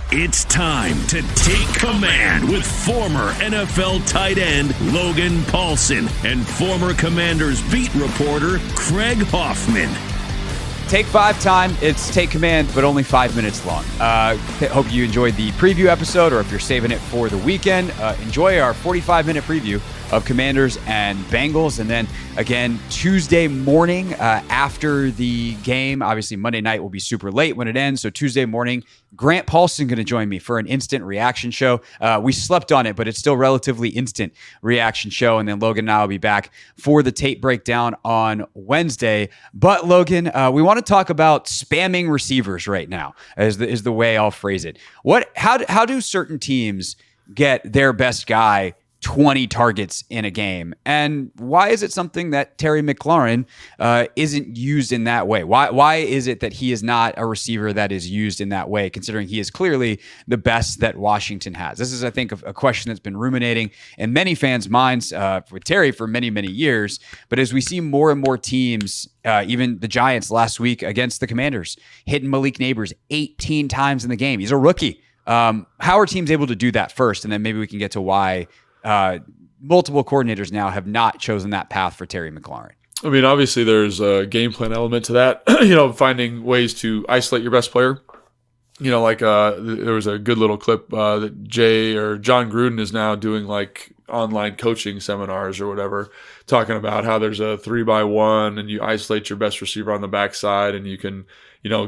It's time to take command with former NFL tight end Logan Paulsen and former Commanders beat reporter Craig Hoffman. Take 5 time. It's Take Command, but only 5 minutes long. Hope you enjoyed the preview episode, or if you're saving it for the weekend, enjoy our 45-minute preview of Commanders and Bengals. And then again, Tuesday morning after the game, obviously Monday night will be super late when it ends. So Tuesday morning, Grant Paulsen going to join me for an instant reaction show. We slept on it, but it's still relatively instant reaction show. And then Logan and I will be back for the tape breakdown on Wednesday. But Logan, we want to talk about spamming receivers right now, is the way I'll phrase it. How do certain teams get their best guy 20 targets in a game? And why is it something that Terry McLaurin isn't used in that way? Why is it that he is not a receiver that is used in that way, considering he is clearly the best that Washington has? This is, I think, a question that's been ruminating in many fans' minds with Terry for many, many years. But as we see more and more teams, even the Giants last week against the Commanders, hitting Malik Neighbors 18 times in the game. He's a rookie. How are teams able to do that first? And then maybe we can get to why multiple coordinators now have not chosen that path for Terry McLaurin. I mean, obviously there's a game plan element to that, finding ways to isolate your best player. There was a good little clip that John Gruden is now doing, like online coaching seminars or whatever, talking about how there's a 3-by-1 and you isolate your best receiver on the backside and you can,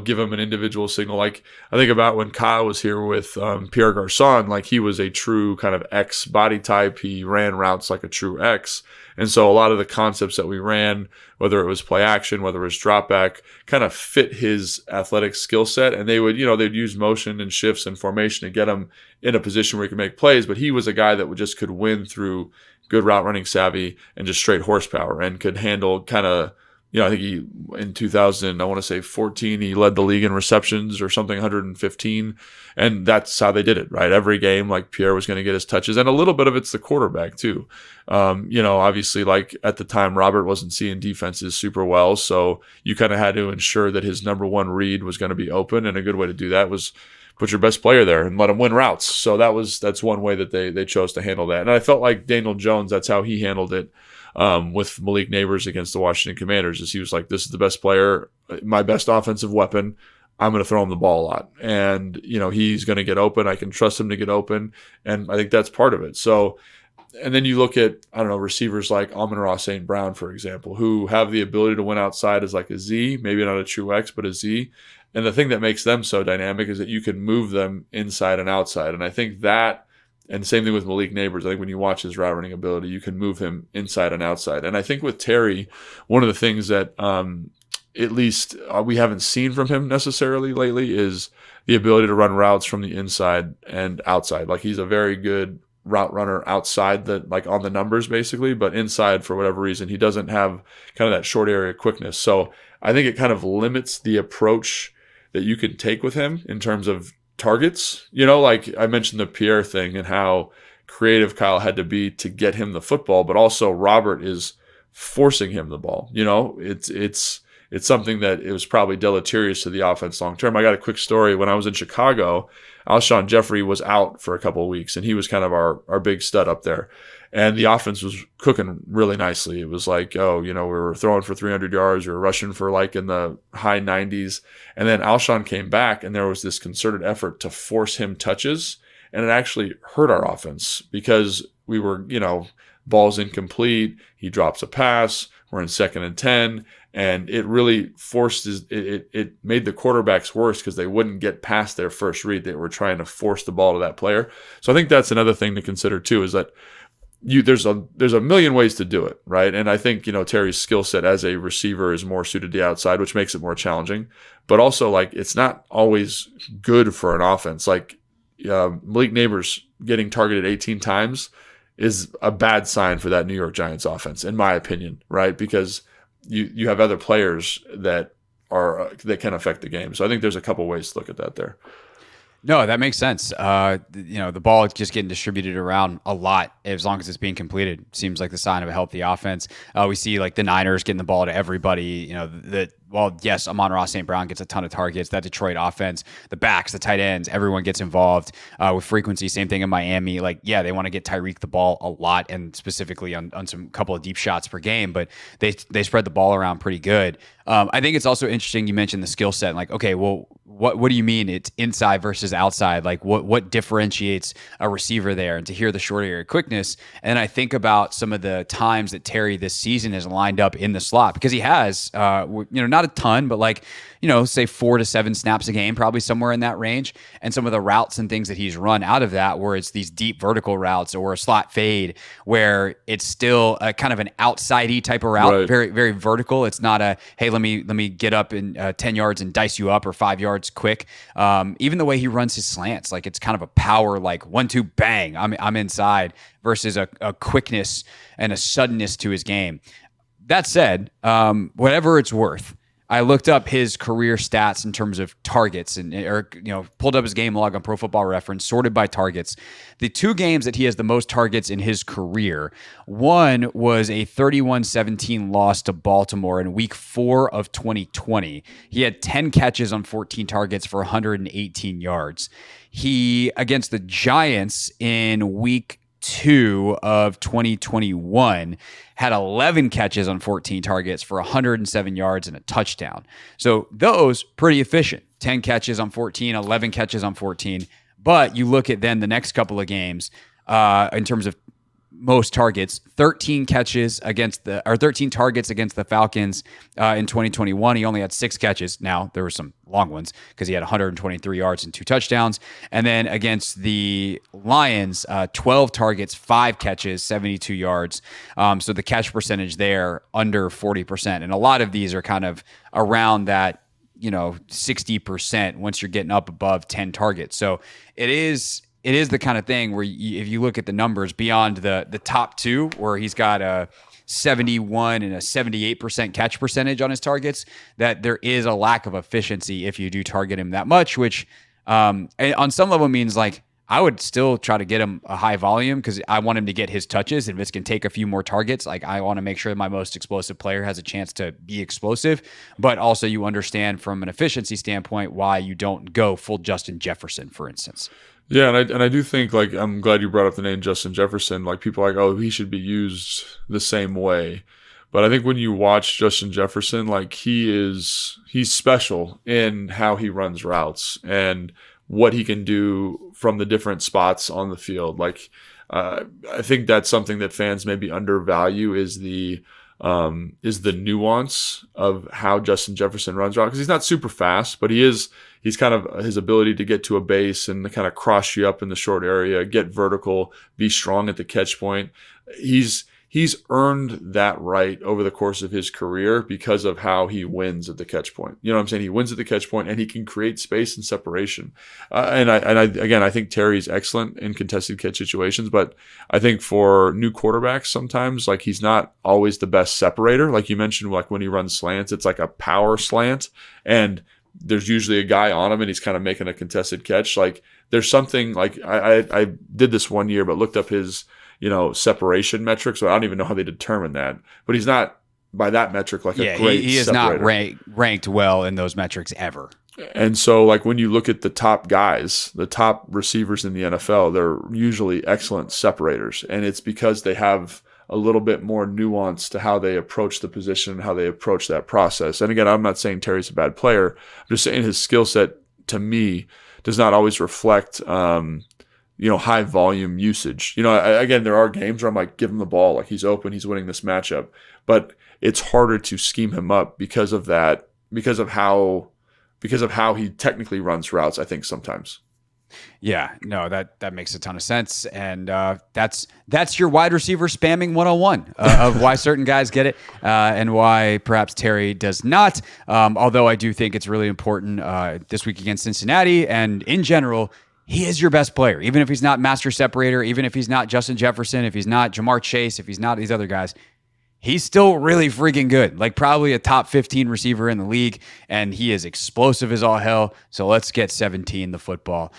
give him an individual signal. Like I think about when Kyle was here with Pierre Garçon, like he was a true kind of X body type. He ran routes like a true X. And so a lot of the concepts that we ran, whether it was play action, whether it was drop back, kind of fit his athletic skill set. And they would, they'd use motion and shifts and formation to get him in a position where he could make plays. But he was a guy that could win through good route running savvy and just straight horsepower, and could handle kind of, I think he, in 2014, he led the league in receptions or something, 115. And that's how they did it, right? Every game, like Pierre was going to get his touches. And a little bit of it's the quarterback too. Obviously, like at the time, Robert wasn't seeing defenses super well. So you kind of had to ensure that his number one read was going to be open. And a good way to do that was put your best player there and let him win routes. So that's one way that they chose to handle that. And I felt like Daniel Jones, that's how he handled it. With Malik Neighbors against the Washington Commanders, is he was like, this is the best player, my best offensive weapon. I'm going to throw him the ball a lot. And, he's going to get open. I can trust him to get open. And I think that's part of it. So, and then you look at, receivers like Amon-Ra St. Brown, for example, who have the ability to win outside as like a Z, maybe not a true X, but a Z. And the thing that makes them so dynamic is that you can move them inside and outside. And I think that, and same thing with Malik Neighbors. I think when you watch his route running ability, you can move him inside and outside. And I think with Terry, one of the things that at least we haven't seen from him necessarily lately is the ability to run routes from the inside and outside. Like he's a very good route runner outside, that like on the numbers basically, but inside for whatever reason, he doesn't have kind of that short area quickness. So I think it kind of limits the approach that you can take with him in terms of targets. Like I mentioned the Pierre thing and how creative Kyle had to be to get him the football, but also Robert is forcing him the ball. It's something that it was probably deleterious to the offense long term. I got a quick story. When I was in Chicago, Alshon Jeffrey was out for a couple of weeks, and he was kind of our big stud up there. And the offense was cooking really nicely. It was like, we were throwing for 300 yards, we were rushing for like in the high 90s. And then Alshon came back, and there was this concerted effort to force him touches. And it actually hurt our offense because we were, ball's incomplete. He drops a pass. We're in 2nd and 10. And it really forced it made the quarterbacks worse because they wouldn't get past their first read. They were trying to force the ball to that player. So I think that's another thing to consider too, is that there's a million ways to do it, right? And I think, Terry's skill set as a receiver is more suited to the outside, which makes it more challenging. But also, like, it's not always good for an offense. Like, Malik Neighbors getting targeted 18 times is a bad sign for that New York Giants offense, in my opinion, right? Because you have other players that can affect the game. So I think there's a couple ways to look at that there. No, that makes sense. The ball is just getting distributed around a lot as long as it's being completed. Seems like the sign of a healthy offense. We see like the Niners getting the ball to everybody. The well, yes, Amon-Ra St. Brown gets a ton of targets. That Detroit offense, the backs, the tight ends, everyone gets involved with frequency. Same thing in Miami. Like, yeah, they want to get Tyreek the ball a lot, and specifically on some couple of deep shots per game, but they spread the ball around pretty good. I think it's also interesting you mentioned the skill set. Like, okay, well, what do you mean it's inside versus outside? Like, what differentiates a receiver there? And to hear the short area quickness, and I think about some of the times that Terry this season has lined up in the slot, because he has, not a ton, but like, say 4 to 7 snaps a game, probably somewhere in that range. And some of the routes and things that he's run out of that, where it's these deep vertical routes or a slot fade, where it's still a kind of an outside-y type of route, right. Very, very vertical. It's not a, hey, let me get up in 10 yards and dice you up, or 5 yards quick. Even the way he runs his slants, like it's kind of a power, like 1-2 bang, I'm inside, versus a quickness and a suddenness to his game. That said, whatever it's worth, I looked up his career stats in terms of targets pulled up his game log on Pro Football Reference, sorted by targets. The 2 games that he has the most targets in his career, one was a 31-17 loss to Baltimore in week 4 of 2020. He had 10 catches on 14 targets for 118 yards. He, against the Giants in week 2 of 2021, had 11 catches on 14 targets for 107 yards and a touchdown. So those pretty efficient. 10 catches on 14, 11 catches on 14. But you look at then the next couple of games in terms of most targets, 13 targets against the Falcons in 2021. He only had 6 catches. Now, there were some long ones because he had 123 yards and 2 touchdowns. And then against the Lions, 12 targets, 5 catches, 72 yards. So the catch percentage there under 40%. And a lot of these are kind of around that, 60% once you're getting up above 10 targets. So it is the kind of thing where if you look at the numbers beyond the top 2, where he's got a 71 and a 78% catch percentage on his targets, that there is a lack of efficiency if you do target him that much, which on some level means like I would still try to get him a high volume because I want him to get his touches. And if it's going to take a few more targets, like I want to make sure that my most explosive player has a chance to be explosive. But also you understand from an efficiency standpoint why you don't go full Justin Jefferson, for instance. Yeah, and I do think, like, I'm glad you brought up the name Justin Jefferson. Like, people are like, oh, he should be used the same way. But I think when you watch Justin Jefferson, like, he's special in how he runs routes and what he can do from the different spots on the field. Like, I think that's something that fans maybe undervalue is the nuance of how Justin Jefferson runs route, because he's not super fast, but he's kind of his ability to get to a base and to kind of cross you up in the short area, get vertical, be strong at the catch point. He's earned that right over the course of his career because of how he wins at the catch point. You know what I'm saying? He wins at the catch point and he can create space and separation. I think Terry's excellent in contested catch situations, but I think for new quarterbacks, sometimes like he's not always the best separator. Like you mentioned, like when he runs slants, it's like a power slant and there's usually a guy on him and he's kind of making a contested catch. Like there's something like I did this one year, but looked up his separation metrics. So I don't even know how they determine that, but he's not by that metric like a great he is separator. Not ranked well in those metrics ever. And so like when you look at the top guys, the top receivers in the NFL, they're usually excellent separators. And it's because they have a little bit more nuance to how they approach the position, how they approach that process. And again, I'm not saying Terry's a bad player. I'm just saying his skill set to me does not always reflect high volume usage. Again, there are games where I'm like, give him the ball. Like he's open, he's winning this matchup, but it's harder to scheme him up because of that, because of how he technically runs routes, I think sometimes. Yeah, no, that makes a ton of sense. And that's your wide receiver spamming 101 of why certain guys get it and why perhaps Terry does not. Although I do think it's really important this week against Cincinnati and in general, he is your best player. Even if he's not master separator, even if he's not Justin Jefferson, if he's not Jamar Chase, if he's not these other guys, he's still really freaking good, like probably a top 15 receiver in the league, and he is explosive as all hell. So let's get 17 the football.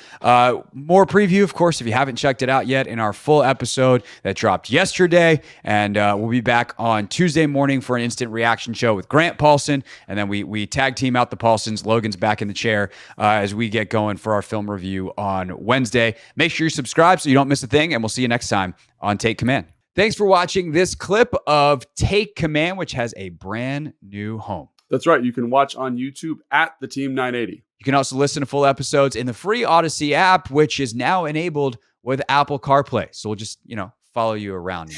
More preview, of course, if you haven't checked it out yet, in our full episode that dropped yesterday, and we'll be back on Tuesday morning for an instant reaction show with Grant Paulson, and then we tag team out the Paulsons. Logan's back in the chair as we get going for our film review on Wednesday. Make sure you subscribe so you don't miss a thing, and we'll see you next time on Take Command. Thanks for watching this clip of Take Command, which has a brand new home. That's right. You can watch on YouTube at the Team 980. You can also listen to full episodes in the free Odyssey app, which is now enabled with Apple CarPlay. So we'll just, follow you around.